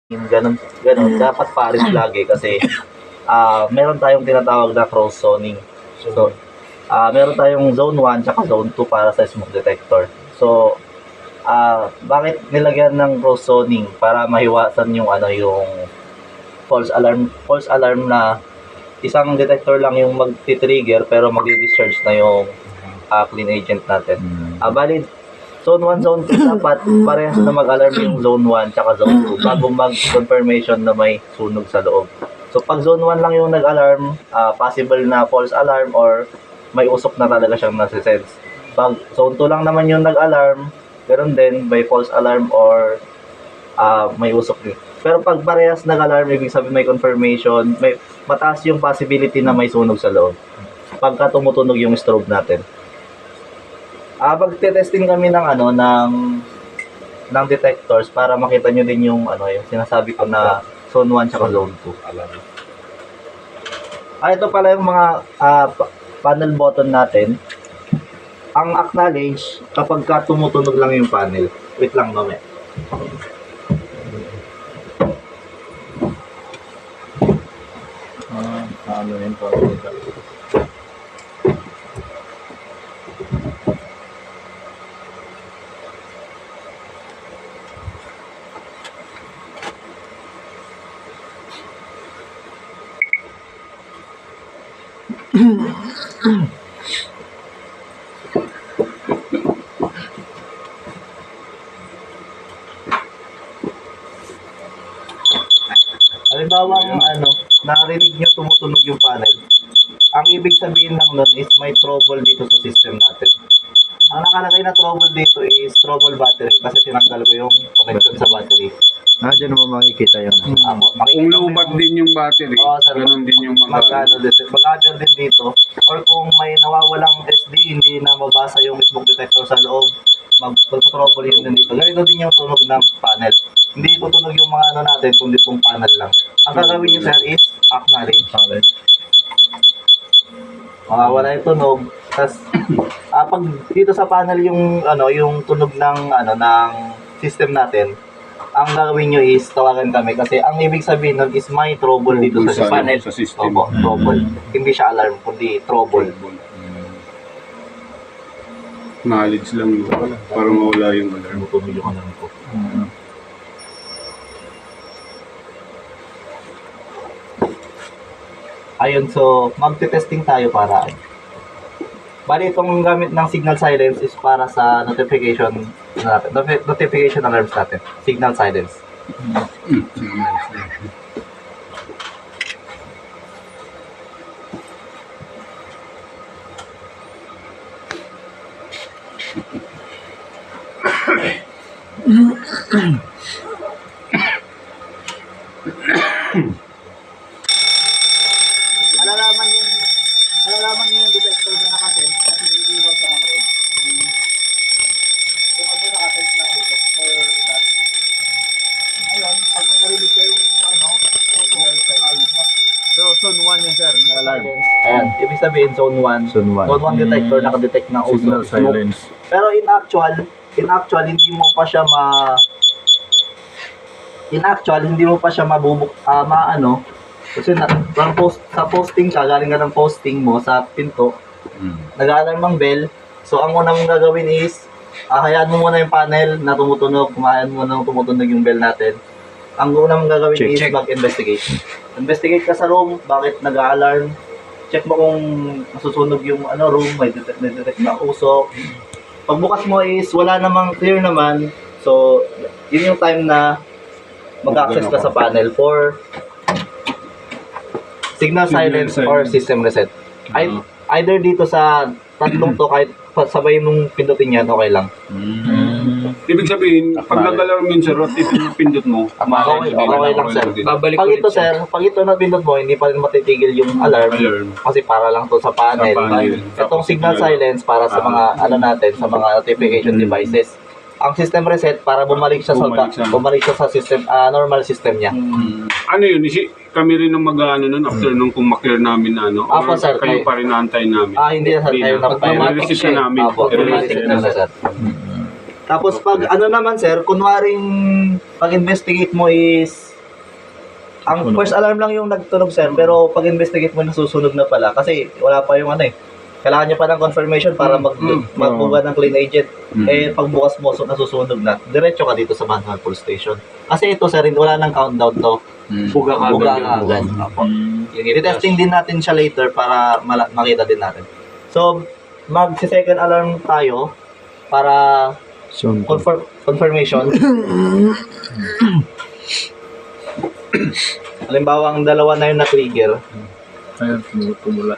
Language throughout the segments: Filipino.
Ganun, ganun. Dapat pares lagi kasi meron tayong tinatawag na cross zoning. So, meron tayong zone 1 tsaka zone 2 para sa smoke detector. So, bakit nilagyan ng cross zoning? Para mahiwasan yung yung false alarm na isang detector lang yung magti-trigger pero magdi-discharge na yung clean agent natin. Bali, zone 1, zone 2 dapat parehas na mag-alarm yung zone 1 tsaka zone 2 bago mag-confirmation na may sunog sa loob. So pag zone 1 lang yung nag-alarm, possible na false alarm or may usok na talaga siyang nasisense. Pag zone 2 lang naman yung nag-alarm, ganoon din by false alarm or may usok din. Pero pag parehas nag-alarm, ibig sabihin may confirmation, may mataas yung possibility na may sunog sa loob. Pagka tumutunog yung strobe natin. Pag-testing kami ng ng detectors para makita nyo din yung yung sinasabi ko na zone 1 tsaka zone 2. Ito pala yung mga panel button natin. Ang acknowledge kapag ka tumutunog lang yung panel. Wait lang mamaya. Ano yun po? Halimbawa narinig nyo tumutunog yung panel. Ang ibig sabihin lang nun is may trouble dito sa system natin. Ang nakalagay na trouble dito is trouble battery kasi tinanggal ko yung connection sa battery. Diyan naman makikita yun. Kung lubat din yung battery, ganun din yung mag-appear din dito. Or kung may nawawalang SD, hindi na mabasa yung smoke detector sa loob, mag-trouble yun din dito. Ganito din yung tunog ng panel. Hindi tutunog yung mga natin, kundi itong panel lang. Ang gagawin nyo sir is acknowledge. Wala yung tunog. Tapos, pag dito sa panel yung yung tunog ng ng system natin, ang gagawin nyo is tawagan kami kasi ang ibig sabihin nun is may trouble dito sa panel. Sa system. Opo, trouble. Hindi siya alarm, kundi trouble. Knowledge lang yun. Para mawala yung alarm. Tutunog yung alarm ko. Ayun, so magte-testing tayo para bali itong gamit ng signal silence is para sa notification natin, notification alarms natin, signal silence. Malalaman yung detector na nakasense at hindi daw sa mga road. Kung ano nakasense na usok for that. Ayun, pag may narinig kayong so zone 1 yun sir, alarm. Ayan, ibig sabihin zone 1. Zone 1 detector nakadetect ng usok. Signal silence. Pero in actual hindi mo pa siya kasi sa posting ka, galing ka ng posting mo sa pinto, nag-alarm ang bell. So, ang una mong gagawin is, hayaan mo muna yung panel na tumutunog, kumain mo na tumutunog yung bell natin. Ang una mong gagawin is mag-investigate. Investigate ka sa room, bakit nag-alarm. Check mo kung masusunog yung room, may detect na usok. Pagbukas mo is, wala namang clear naman. So, yun yung time na mag-access ka sa panel for signal silence or system reset. Either dito sa tatlong to, kahit sabay mong pindutin yan, okay lang. Ibig sabihin, pag nag-alarm yun sir, at ipinindot mo, okay lang sir. Pag ito na pindot mo, hindi pa rin matitigil yung alarm. Kasi para lang to sa panel. Itong signal silence para sa mga sa mga notification devices. Ang system reset para bumalik siya sa system normal system niya. Ano yun? Kami rin ang mag-ano nun after nung kung maklear namin Apo, sir, kayo pa rin naantay namin. Hindi sir, kayo na i-receive na namin. Automatic na sir. Tapos pag naman sir, kunwaring pag-investigate mo is Ang first alarm lang yung nagtunog, sir, pero pag investigate mo nasusunog na pala kasi wala pa yung ano eh. Kailangan niya pa ng confirmation para magbuga ng clean agent. Eh, pagbukas mo, nasusunog na. Diretso ka dito sa Manual Police Station. Kasi ito, sir, wala nang countdown to. Buga ka agad. Apo. I-testing din natin siya later para makita din natin. So, mag-second alarm tayo para Soon. confirmation. Halimbawa, ang dalawa na yung na-trigger. Ayun, tumula.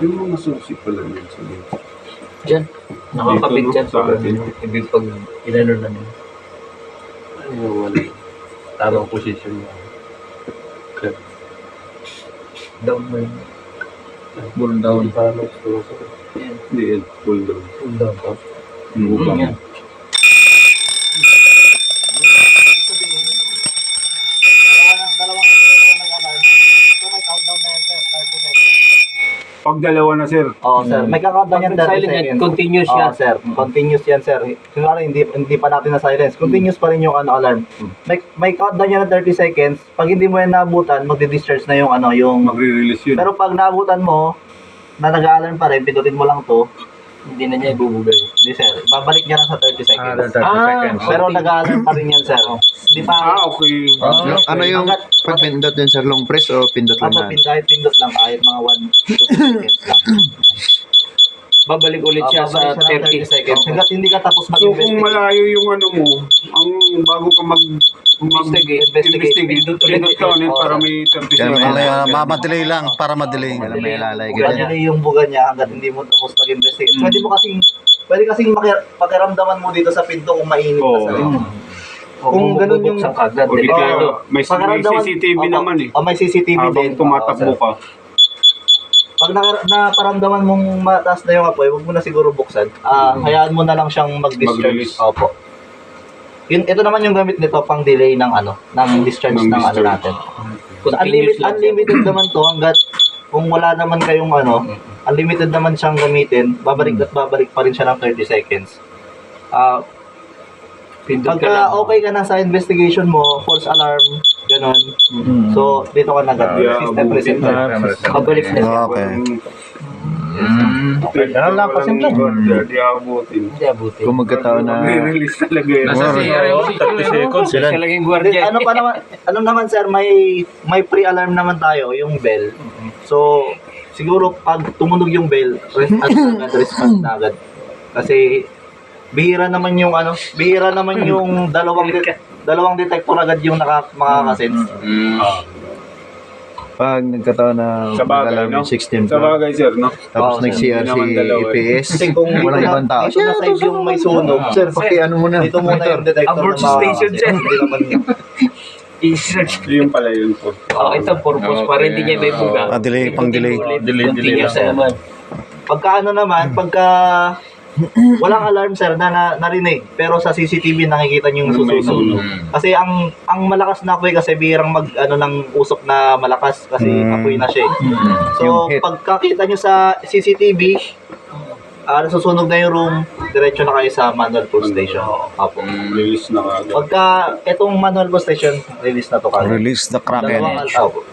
Yung mga susi pala yun sa dito. Diyan. Nakakapit Dito, dyan. no? Sa atin. Ibig pag inano na nila. Ayun, wala. Tamang position mo. Okay. Down mo yun. Pull down. Para mag-susunod. Hindi, pull down. Pull down ka. Buka. Yan. Pag dalawa na, sir. Oo, sir. May kakountdown yan 30 Silent yan. seconds. Continuous Oo, yan. sir. Continuous yan, sir. Kunwari, hindi pa natin na-silence. Continuous pa rin yung alarm. May countdown yan ng 30 seconds. Pag hindi mo yan naabutan, magdi-discharge na yung yung... Magre-release yun. Pero pag naabutan mo, na nag-alarm pa rin, pindutin mo lang to, Hindi na niya ibubugay. hindi, sir. Babalik niya lang sa 30 seconds. 30 seconds. Pero nag-alarm pa rin yan, sir. Hindi pa... Okay. Ano yung pag pindot yun sir, long press o pindot lang Ano, na? kahit pindot lang, kahit mga 1 to 2 seconds lang. Babalik ulit siya sa Babalik siya ng 30 seconds. Hanggat hindi ka tapos So kung mag-investigate. malayo yung ano mo, ang bago ka Investigate. pindot ka ulit para may 30 Kaya may- seconds. Madelay lang, para madelay. Kaya may lalay ka Buga dyan. niya yung buga niya hanggat hindi mo tapos mag-investigate. Pwede kasing pakiramdaman mo dito sa pinto kung mainit Oo. ka sa rin. Kung ganun yung... Bubuksan ka agad. O di kaya, Delikado. may CCTV Opo. naman eh. May CCTV din. Habang tumatakbo Oo, ka. sir. Pag naparamdaman mong mataas na yung apoy, huwag mo na siguro buksan. Hayaan mo na lang siyang mag-discharge. Mag-release. Opo. Ito naman yung gamit nito pang delay ng ng discharge Ng ng discharge. natin. Continuous lang. Unlimited naman to hanggat kung wala naman kayong unlimited naman siyang gamitin, babalik at babalik pa rin siya ng 30 seconds. Pindot ka Pagka lang. okay ka na sa investigation mo, false alarm, ganon. So, dito ka na system reset. Pabalik na. Okay. Ganun lang kasi lang. Di abutin. Hindi abutin. Kung magkataon na Re-release talaga yun. Nasa CR yung 30 seconds. Siya lang yung guardia. Ano naman sir, may pre-alarm naman tayo, yung bell. So, siguro pag tumunog yung bell, response na agad. Kasi bihira naman yung dalawang detector agad yung makakasense. pag nagkataon na Sa bagay, mag-alarm no? yung 16 Sa bagay, sir, no? tapos Oo, nag-CR hindi si naman dalawa eh. EPS, Kasi kung walang ibang tao. dito na side yung may sunog, Sir, ano mo na? dito muna yung detector Abort na station, sir. Hindi naman I-search. Yung pala yun po. Ito purpose para hindi niya may buga. Delay, pang delay. Continuous na naman. pagka walang alarm sir na narinig pero sa CCTV nakikita niyo yung May susunog. sunog. Kasi ang malakas na apoy kasi bihirang ng usok na malakas kasi apoy na siya. So Yung hit. pagkakita niyo sa CCTV nasusunog na yung room, diretso na kayo sa Manual Police Station. Apo. Release na kagad. Pagka itong Manual Police Station, release na to kagad. Release the Kraken. Opo.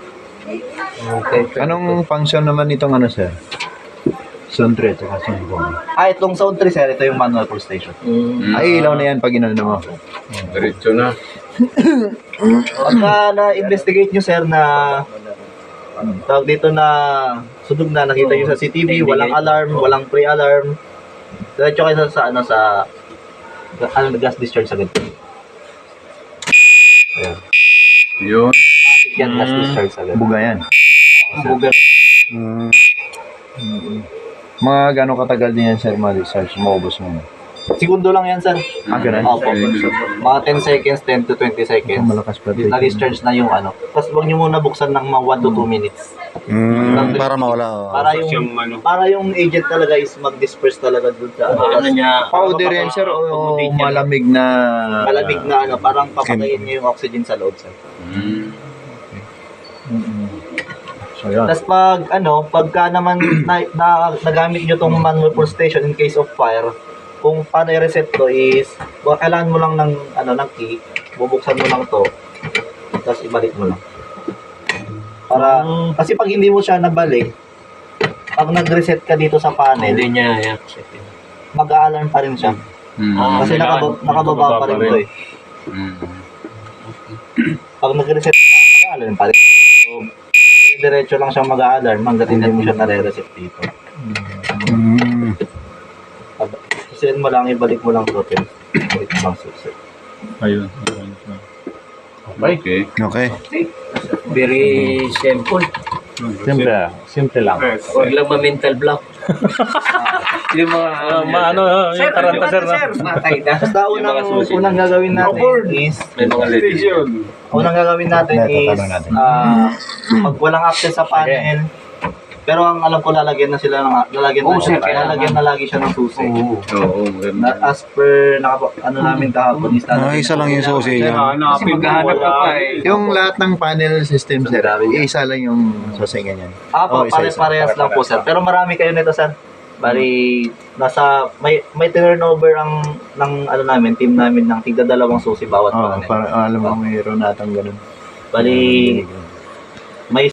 Anong function naman itong sir? Zone 3 at saka Zone 4. Itong Sound 3 sir, ito yung Manual Police Station. Ay, ilaw na yan pag inano mo. Diretso na. Pagka na-investigate nyo sir na tawag dito na sunog na nakita nyo sa CCTV, walang alarm, walang pre-alarm, diretso kayo sa gas discharge agad. Ayan. Yun. Yan, gas discharge agad. Buga yan. Buga. Mga gano'ng katagal din yan sir, ma-research, maubos mo. Segundo lang yan sir. Ganun? Opo. Mga 10 seconds, 10 to 20 seconds. Malakas pa. Na-discharge na yung Tapos huwag nyo muna buksan ng mga 1 to 2 minutes. Para mawala. Para yung agent talaga is mag-disperse talaga dun sa niya? Powder yan sir o malamig na... malamig na parang papatayin niya yung oxygen sa loob sir. So, yun. Tapos pagka naman nagamit nyo tong manual pull station in case of fire, kung paano i-reset to is, kailangan mo lang ng key, bubuksan mo lang to, tapos ibalik mo lang. Kasi pag hindi mo siya nabalik, pag nag-reset ka dito sa panel, Hindi niya i-accept. mag-a-alarm pa rin siya. Kasi nakababa pa rin to eh. Pag nag-reset ka, mag-a-alarm pa rin. So, diretso lang siyang mag-a-alarm hanggat hindi mo siya nare-reset dito. Kasi mo lang, ibalik mo lang to. Ibalik mo lang susi. Ayun. Okay. Okay. Very simple. Simple lang. Huwag lang ma-mental block. Yung mga yung taranta sir na. Matay na. Basta unang gagawin natin is, May mga Station. unang gagawin natin is, pag walang access sa panel, pero ang alam ko lalagyan na lagi siya ng susi. Oo, maganda. As per namin kahapon is Isa lang yung susi Sir, niya. hanapin mo. maghahanap ka pa wala eh. Yung lahat ng panel system, sir, isa lang yung susingan yan. Isa-isa. Pare-parehas lang po sir. Pero marami kayo nito sir. Bali, may turnover ng namin, team namin ng tigda 2 susi bawat Oo, panel. para alam mo mayroon natang ganun. Bali,